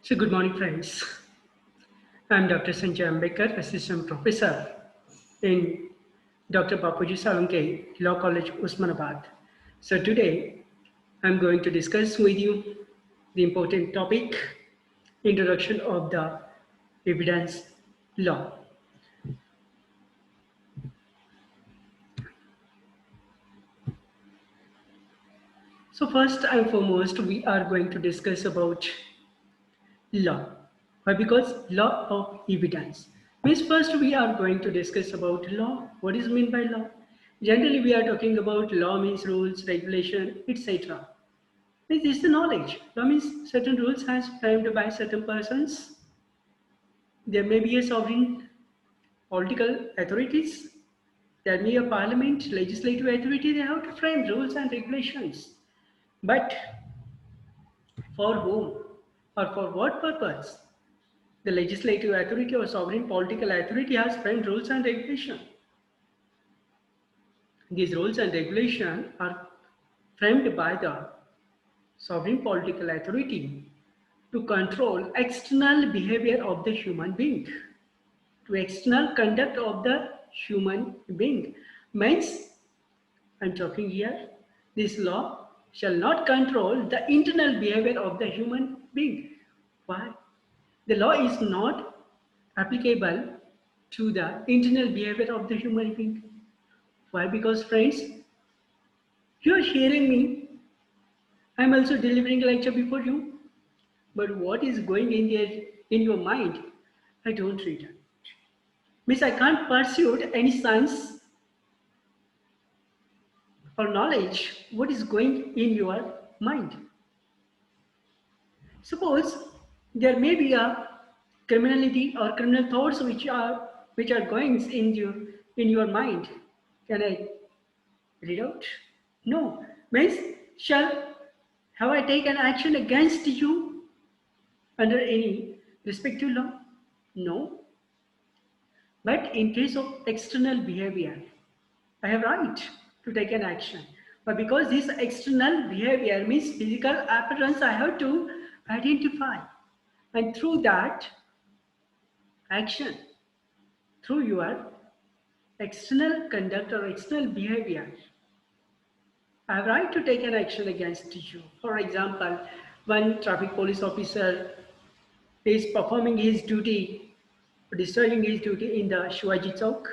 So, good morning, friends. I'm Dr. Sanjay Ambekar, Assistant Professor in Dr. Bapuji Salunkhe Law College, Usmanabad. So, today I'm going to discuss with you the important topic introduction of the evidence law. So, first and foremost, we are going to discuss about law. Why? Because law of evidence. Means first we are going to discuss about law. What is meant by law? Generally we are talking about law means rules, regulation, etc. This is the knowledge. Law means certain rules has framed by certain persons. There may be a sovereign political authorities. There may be a parliament, legislative authority. They have to frame rules and regulations. But for whom or for what purpose? The legislative authority or sovereign political authority has framed rules and regulations. These rules and regulations are framed by the sovereign political authority to control external behavior of the human being, to external conduct of the human being. Means, I'm talking here, this law shall not control the internal behavior of the human being. Why? The law is not applicable to the internal behavior of the human being. Why? Because friends, you are hearing me. I am also delivering a lecture before you. But what is going in there in your mind? I don't read it. Means I can't pursue any science or knowledge. What is going in your mind? Suppose there may be a criminality or criminal thoughts which are going in your mind. Can I read out? No. Means shall have I taken action against you under any respective law? No. But in case of external behavior, I have right to take an action. But because this external behavior means physical appearance, I have to identify. And through that action, through your external conduct or external behavior, I have right to take an action against you. For example, one traffic police officer is performing his duty, discharging his duty in the Shivaji Chowk.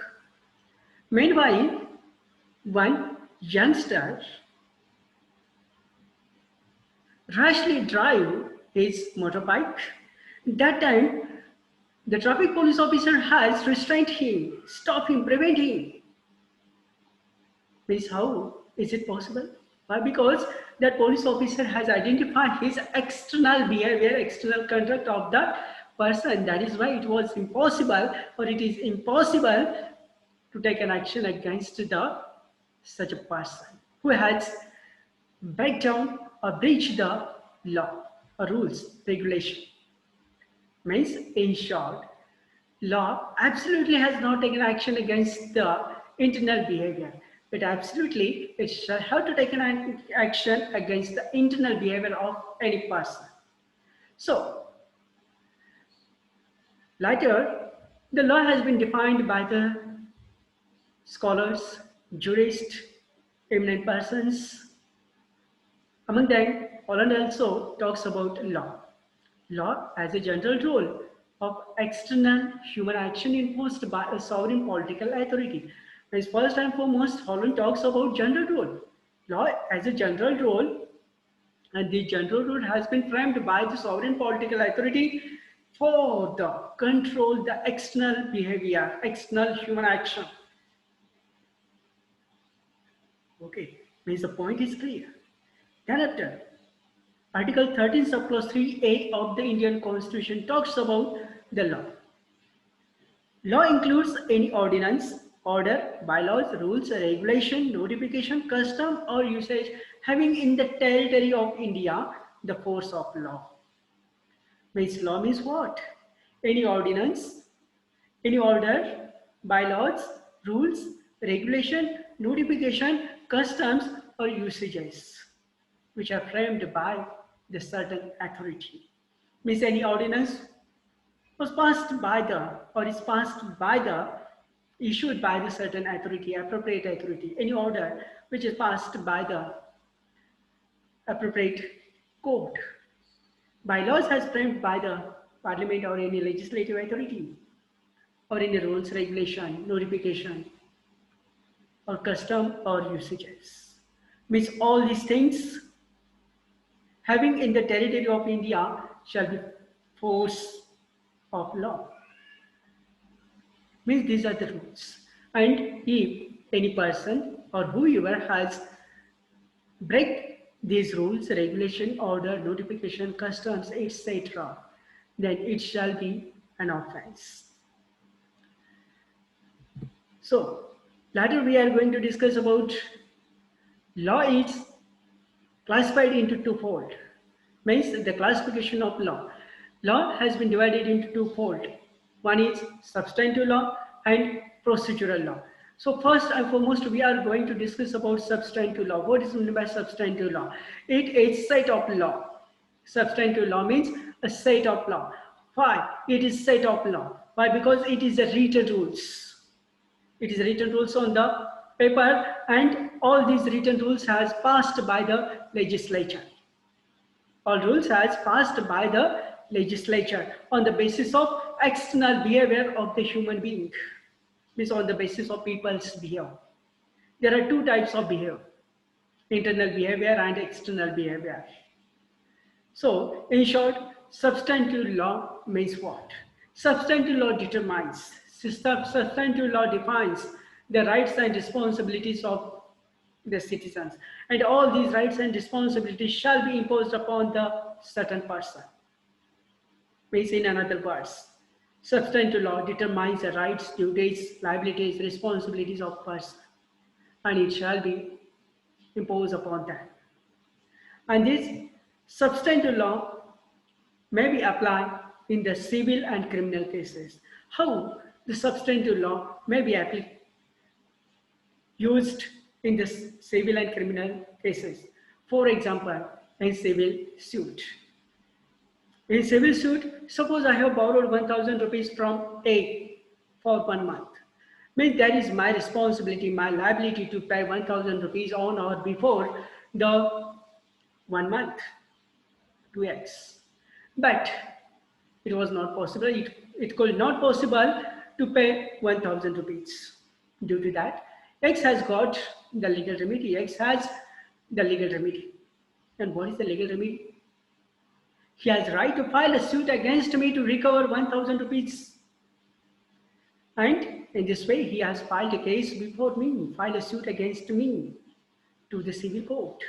Meanwhile, one youngster rashly drive his motorbike. That time, the traffic police officer has restrained him, stopped him, prevent him. Means how is it possible? Why? Because that police officer has identified his external behavior, external conduct of that person. That is why it was impossible, or it is impossible to take an action against the such a person who has break down or breach the law or rules, regulation. Means in short, law absolutely has not taken action against the internal behavior, but absolutely it shall have to take an action against the internal behavior of any person. So later, the law has been defined by the scholars, jurists, eminent persons. Among them, Holland also talks about law. Law as a general rule of external human action imposed by a sovereign political authority. As first and foremost, Holland talks about general rule. Law as a general rule, and the general rule has been framed by the sovereign political authority for the control the external behavior, external human action. Okay, means the point is clear. Then after, Article 13 subclause 3A of the Indian Constitution talks about the law. Law includes any ordinance, order, bylaws, rules, regulation, notification, custom or usage having in the territory of India the force of law. Means law means what? Any ordinance, any order, bylaws, rules, regulation, notification, customs or usages which are framed by the certain authority. Means any ordinance was passed by the or is passed by the issued by the certain authority, appropriate authority, any order which is passed by the appropriate court. Bylaws has framed by the parliament or any legislative authority or any rules, regulation, notification or custom or usages. Means all these things having in the territory of India shall be force of law. Means these are the rules. And if any person or whoever has break these rules, regulation, order, notification, customs, etc., then it shall be an offense. So later we are going to discuss about law is classified into twofold. Means the classification of law. Law has been divided into twofold. One is substantive law and procedural law. So first and foremost, we are going to discuss about substantive law. What is meant by substantive law? It is set of law. Substantive law means a set of law. Why? It is set of law. Why? Because it is a written rules. It is written rules on the paper, and all these written rules has passed by the legislature. All rules has passed by the legislature on the basis of external behavior of the human being. Means on the basis of people's behavior. There are two types of behavior: internal behavior and external behavior. So in short, substantive law means what? Substantive law determines, substantive law defines the rights and responsibilities of the citizens, and all these rights and responsibilities shall be imposed upon the certain person. Means in another words, substantive law determines the rights, duties, liabilities, responsibilities of person, and it shall be imposed upon them. And this substantive law may be applied in the civil and criminal cases. How the substantive law may be used in the civil and criminal cases? For example, in civil suit. In civil suit, suppose I have borrowed 1,000 rupees from A for 1 month. Means that is my responsibility, my liability to pay 1,000 rupees on or before the 1 month to X. But it was not possible, it could not possible to pay 1,000 rupees. Due to that, X has got the legal remedy. X has the legal remedy. And what is the legal remedy? He has right to file a suit against me to recover 1,000 rupees. And in this way, he has filed a case before me, filed a suit against me to the civil court.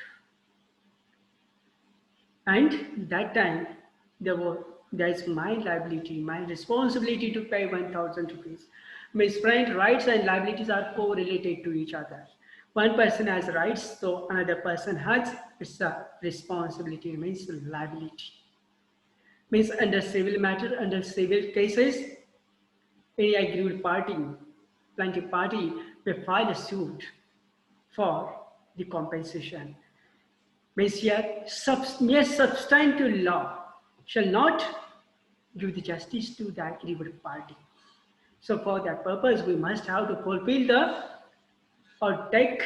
And that time, there is my liability, my responsibility to pay 1,000 rupees. Means friend, rights and liabilities are correlated to each other. One person has rights, so another person has its responsibility, means liability. Means under civil matter, under civil cases, any aggrieved party, plaintiff party may file a suit for the compensation. Means here, mere substantive law shall not give the justice to the aggrieved party. So for that purpose, we must have to fulfill or take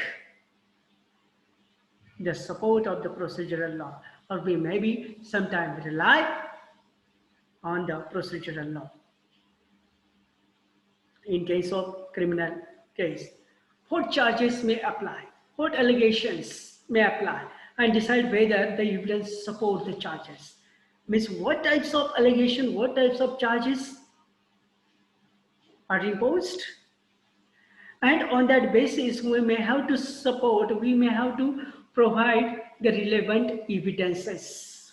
the support of the procedural law, or we maybe sometimes rely on the procedural law. In case of criminal case, what charges may apply, what allegations may apply, and decide whether the evidence support the charges. Means what types of allegation, what types of charges are imposed, and on that basis we may have to support, we may have to provide the relevant evidences.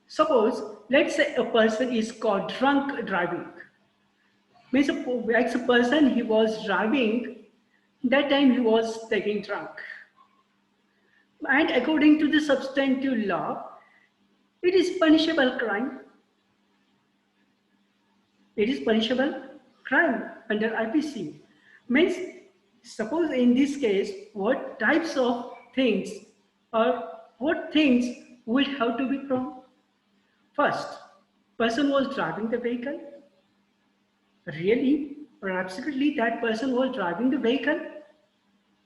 Suppose, let's say a person is caught drunk driving. Means a person, he was driving, that time he was taking drunk. And according to the substantive law, it is punishable crime. It is punishable crime under IPC. Means, suppose in this case, what types of things or what things will have to be proven? First, person was driving the vehicle. Really or absolutely that person was driving the vehicle?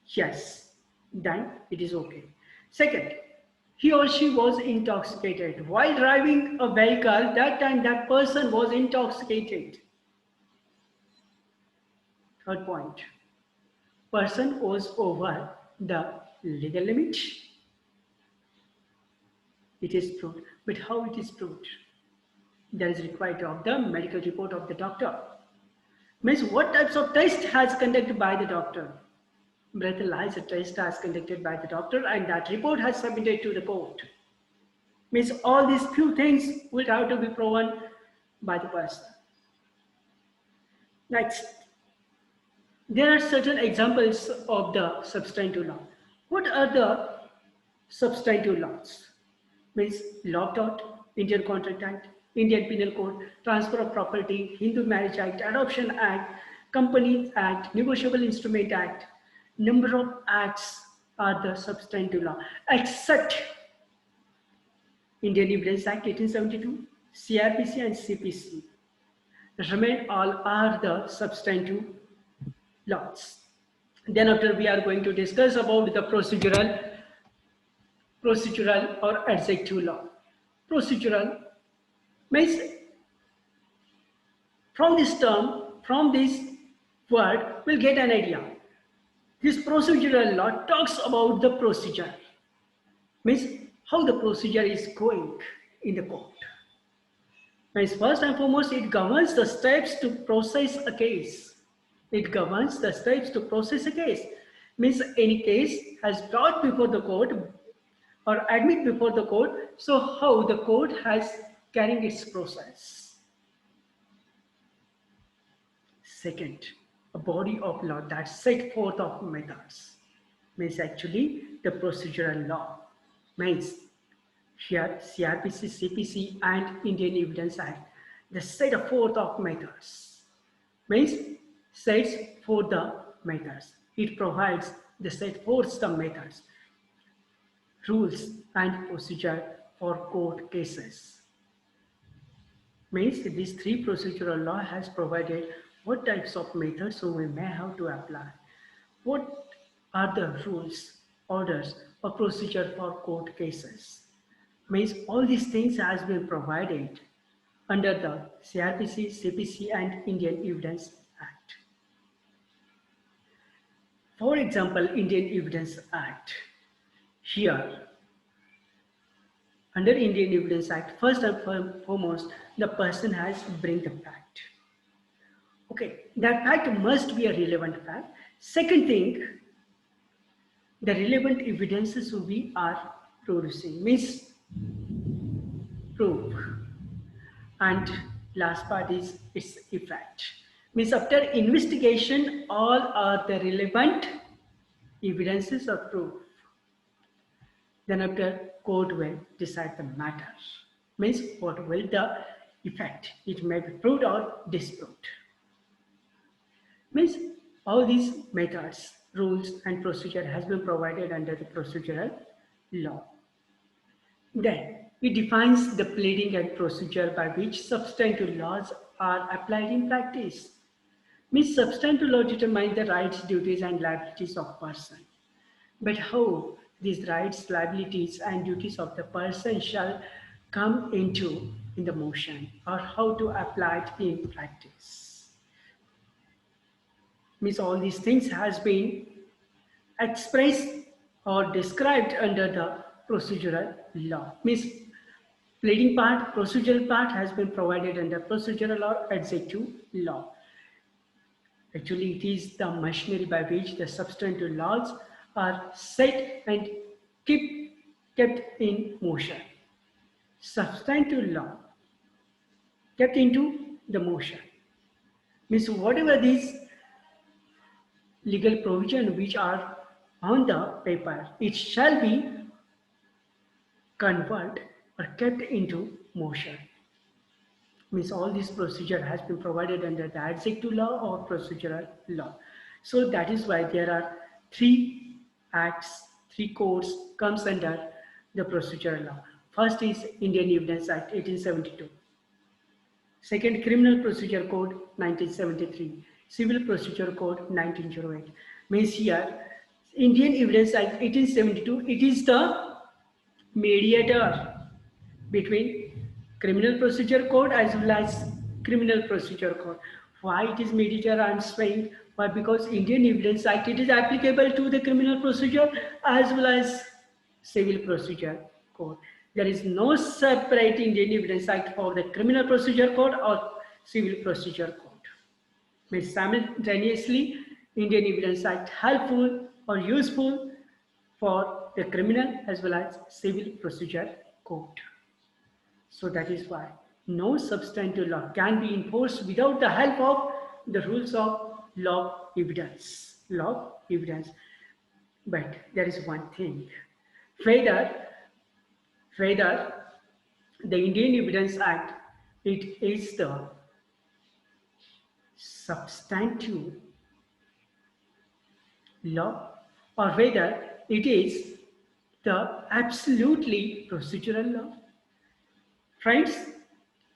Yes, then it is okay. Second, he or she was intoxicated. While driving a vehicle, that time that person was intoxicated. Third point, person was over the legal limit. It is proved. But how it is proved? That is required of the medical report of the doctor. Means what types of test has conducted by the doctor? Breathalyzer test has conducted by the doctor and that report has submitted to the court. Means all these few things will have to be proven by the person. Next, there are certain examples of the substantive law. What are the substantive laws? Means Law Tort, Indian Contract Act, Indian Penal Code, Transfer of Property, Hindu Marriage Act, Adoption Act, Companies Act, Negotiable Instrument Act. Number of acts are the substantive law, except Indian Evidence Act 1872, CRPC and CPC. Remain all are the substantive laws. Then after we are going to discuss about the procedural or executive law. Procedural means from this term, from this word, we'll get an idea. This procedural law talks about the procedure, means how the procedure is going in the court. Means first and foremost, it governs the steps to process a case. It governs the steps to process a case. Means any case has brought before the court or admit before the court, so how the court has carrying its process. Second, a body of law that set forth of methods. Means actually the procedural law. Means here CRPC, CPC and Indian Evidence Act, the set forth of methods. Means sets for the methods. It provides the set forth the methods, rules and procedure for court cases. Means these three procedural law has provided what types of methods so we may have to apply. What are the rules, orders or procedure for court cases? Means all these things has been provided under the CRPC, CPC and Indian Evidence Act. For example, Indian Evidence Act. Here, under Indian Evidence Act, first and foremost, the person has bring the fact. Okay, that fact must be a relevant fact. Second thing, the relevant evidences we are producing means proof. And last part is its effect. Means after investigation, all are the relevant evidences or proof. Then after court will decide the matter. Means what will the effect? It may be proved or disproved. Means all these methods, rules and procedure has been provided under the procedural law. Then it defines the pleading and procedure by which substantive laws are applied in practice. Means substantive law determines the rights, duties and liabilities of person. But how these rights, liabilities and duties of the person shall come into in the motion or how to apply it in practice. Means all these things has been expressed or described under the procedural law. Means pleading part, procedural part has been provided under procedural or executive law. Actually, it is the machinery by which the substantive laws are set and kept in motion. Substantive law kept into the motion. Means whatever these legal provision which are on the paper, it shall be converted or kept into motion. Means all this procedure has been provided under the executive law or procedural law. So that is why there are three acts, three codes comes under the procedural law. First is Indian Evidence Act 1872. Second, Criminal Procedure Code 1973. Civil Procedure Code 1908. Means here, Indian Evidence Act 1872, it is the mediator between Criminal Procedure Code as well as Criminal Procedure Code. Why it is mediator, I am saying? Why? Because Indian Evidence Act, it is applicable to the criminal procedure as well as civil procedure code. There is no separate Indian Evidence Act for the criminal procedure code or civil procedure code. Means simultaneously, Indian Evidence Act helpful or useful for the criminal as well as civil procedure code. So that is why no substantive law can be enforced without the help of the rules of law of evidence. Law of evidence. But there is one thing. Whether the Indian Evidence Act, it is the substantive law or whether it is the absolutely procedural law. Friends,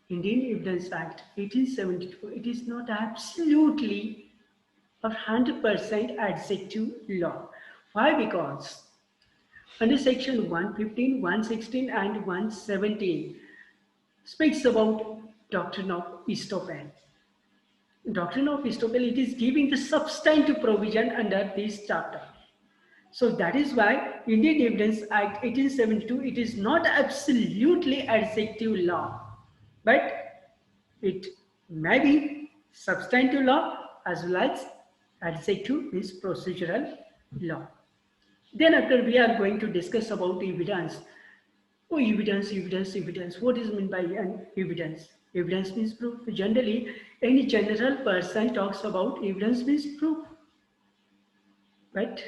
Indian Evidence Act 1872, it is not absolutely or 100% adjective law. Why? Because under section 115, 116 and 117 speaks about doctrine of estoppel. Doctrine of estoppel, it is giving the substantive provision under this chapter. So that is why Indian Evidence Act 1872, it is not absolutely adjective law, but it may be substantive law as well as adjective is procedural law. Then after we are going to discuss about evidence. Oh, evidence. What is meant by an evidence? Evidence means proof. Generally, any general person talks about evidence means proof. But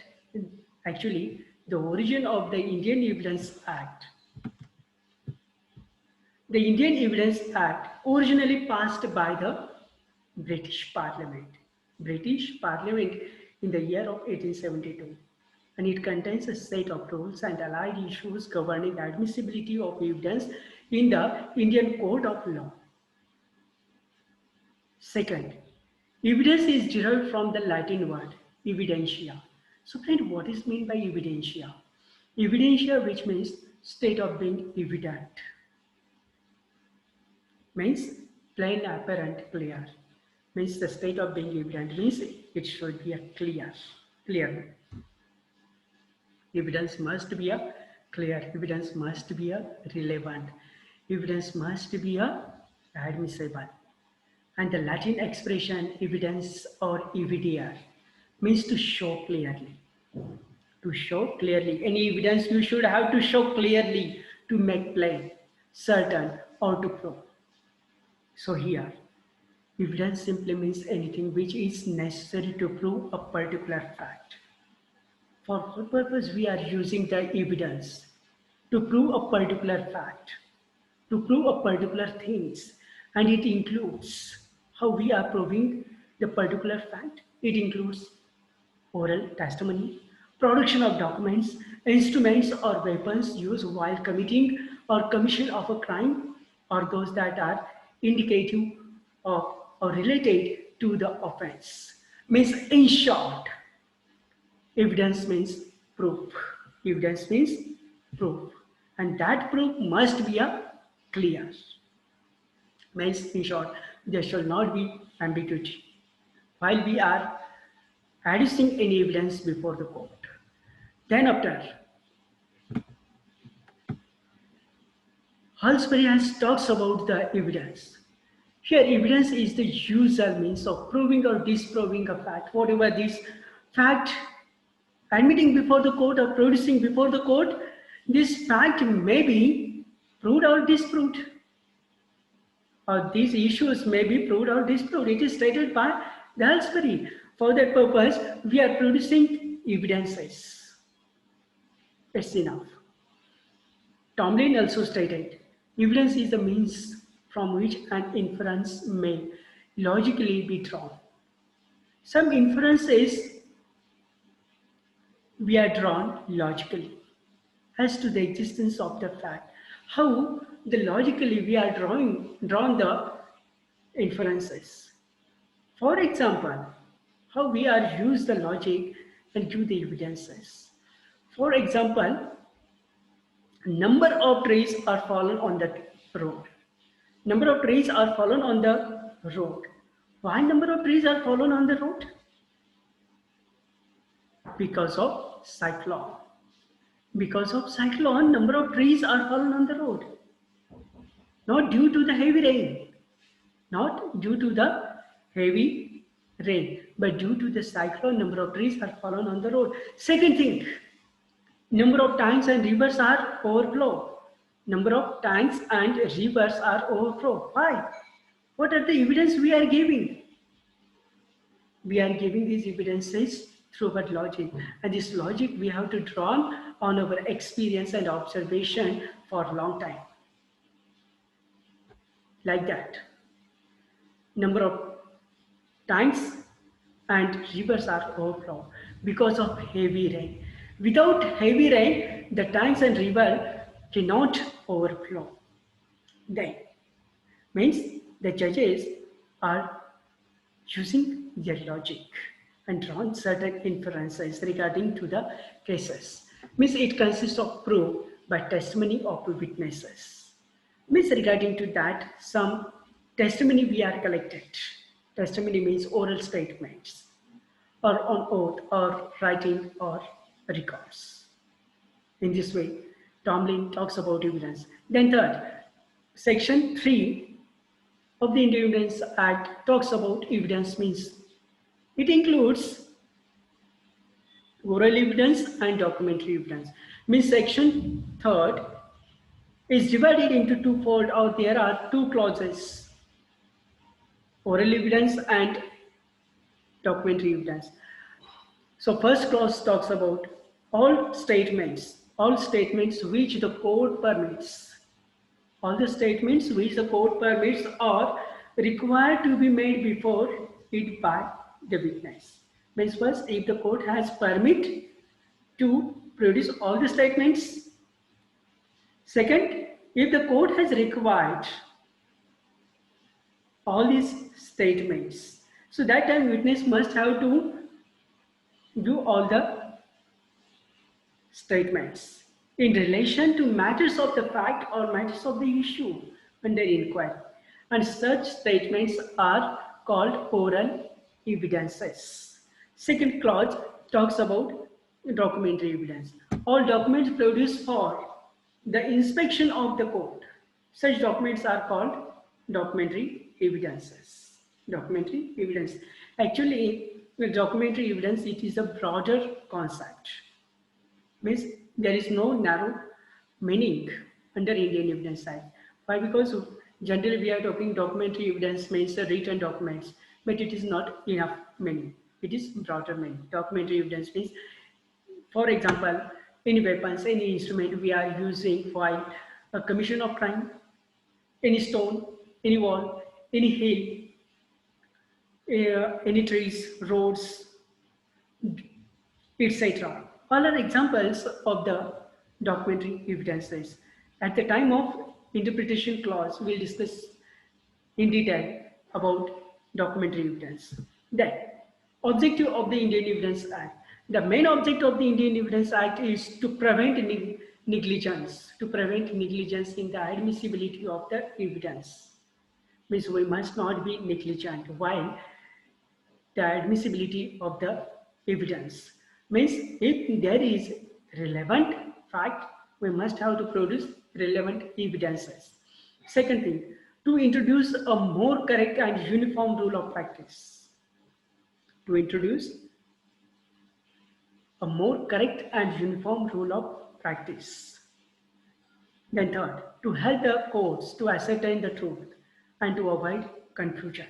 actually, the origin of the Indian Evidence Act. The Indian Evidence Act originally passed by the British Parliament. British Parliament in the year of 1872. And it contains a set of rules and allied issues governing admissibility of evidence in the Indian Code of Law. Second, evidence is derived from the Latin word evidentia. So friend, what is meant by evidentia? Evidentia, which means state of being evident, means plain, apparent, clear. Means the state of being evident means it should be a clear. Evidence must be a clear. Evidence must be a relevant. Evidence must be a admissible. And the Latin expression evidence or evidear means to show clearly. To show clearly. Any evidence you should have to show clearly, to make plain, certain, or to prove. So here, evidence simply means anything which is necessary to prove a particular fact. For what purpose we are using the evidence? To prove a particular fact, to prove a particular things, and it includes how we are proving the particular fact. It includes oral testimony, production of documents, instruments or weapons used while committing or commission of a crime, or those that are indicative of or related to the offense. Means in short, evidence means proof. Evidence means proof. And that proof must be a clear. Means in short, there shall not be ambiguity while we are adducing any evidence before the court. Then after, Halsbury has talks about the evidence. Here evidence is the usual means of proving or disproving a fact. Whatever this fact admitting before the court or producing before the court, this fact may be proved or disproved. Or these issues may be proved or disproved. It is stated by the Halsbury. For that purpose, we are producing evidences. It's enough. Tomlin also stated, evidence is the means from which an inference may logically be drawn. Some inferences we are drawn logically as to the existence of the fact. how the logically we are drawn the inferences. For example, how we are use the logic and give the evidences. For example, number of trees are fallen on the road. Number of trees are fallen on the road. Why number of trees are fallen on the road? Because of cyclone. Because of cyclone, number of trees are fallen on the road. Not due to the heavy rain. Not due to the heavy rain, but due to the cyclone, number of trees are fallen on the road. Second thing, number of tanks and rivers are overflow. Number of tanks and rivers are overflow. Why? What are the evidence we are giving? We are giving these evidences through our logic. And this logic we have to draw on our experience and observation for a long time. Like that. Number of tanks and rivers are overflow because of heavy rain. Without heavy rain, the tanks and river cannot overflow. Then means the judges are using their logic and drawn certain inferences regarding to the cases. Means it consists of proof by testimony of witnesses. Means regarding to that, some testimony we are collected. Testimony means oral statements or on oath or writing or records. In this way, Tomlin talks about evidence. Then third, section 3 of the Indian Evidence Act talks about evidence means it includes oral evidence and documentary evidence. Means section 3rd is divided into twofold, or there are two clauses, oral evidence and documentary evidence. So first clause talks about all statements which the court permits. All the statements which the court permits are required to be made before it by the witness. Means first, if the court has permit to produce all the statements. Second, if the court has required all these statements, so that time witness must have to do all the statements in relation to matters of the fact or matters of the issue under inquiry. And such statements are called oral evidences. Second clause talks about documentary evidence. All documents produced for the inspection of the court. Such documents are called documentary evidences. Documentary evidence. Actually, with documentary evidence, it is a broader concept. Means there is no narrow meaning under Indian Evidence Act. Why? Because generally we are talking documentary evidence means written documents, but it is not enough meaning. It is broader meaning. Documentary evidence means, for example, any weapons, any instrument we are using for a commission of crime, any stone, any wall, any hill, any trees, roads, etc. All are examples of the documentary evidences. At the time of interpretation clause, we'll discuss in detail about documentary evidence. Then, objective of the Indian Evidence Act. The main object of the Indian Evidence Act is to prevent negligence, in the admissibility of the evidence. Means we must not be negligent while the admissibility of the evidence. Means if there is relevant fact, we must have to produce relevant evidences. Second thing, to introduce a more correct and uniform rule of practice. To introduce a more correct and uniform rule of practice. Then third, to help the courts to ascertain the truth and to avoid confusion.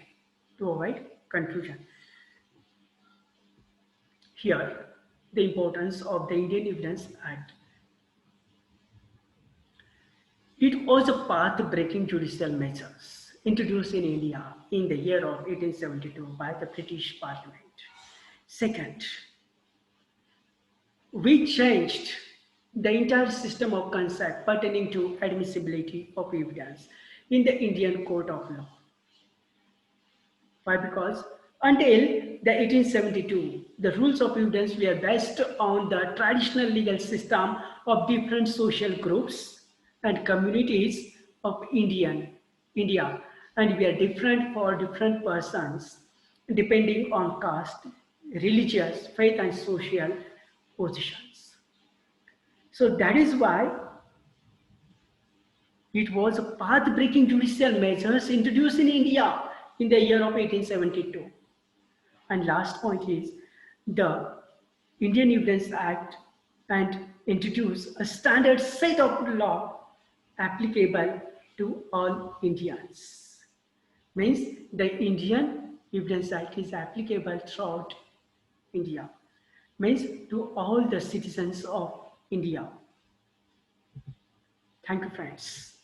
Here, the importance of the Indian Evidence Act. It was a path-breaking judicial measures introduced in India in the year of 1872 by the British Parliament. Second, we changed the entire system of concept pertaining to admissibility of evidence in the Indian court of law. Why? Because until the 1872, the rules of evidence were based on the traditional legal system of different social groups and communities of India, and were different for different persons depending on caste, religious, faith, and social positions. So that is why it was a path-breaking judicial measures introduced in India in the year of 1872. And last point is the Indian Evidence Act and introduce a standard set of law applicable to all Indians. Means the Indian Evidence Act is applicable throughout India. Means to all the citizens of India. Thank you, friends.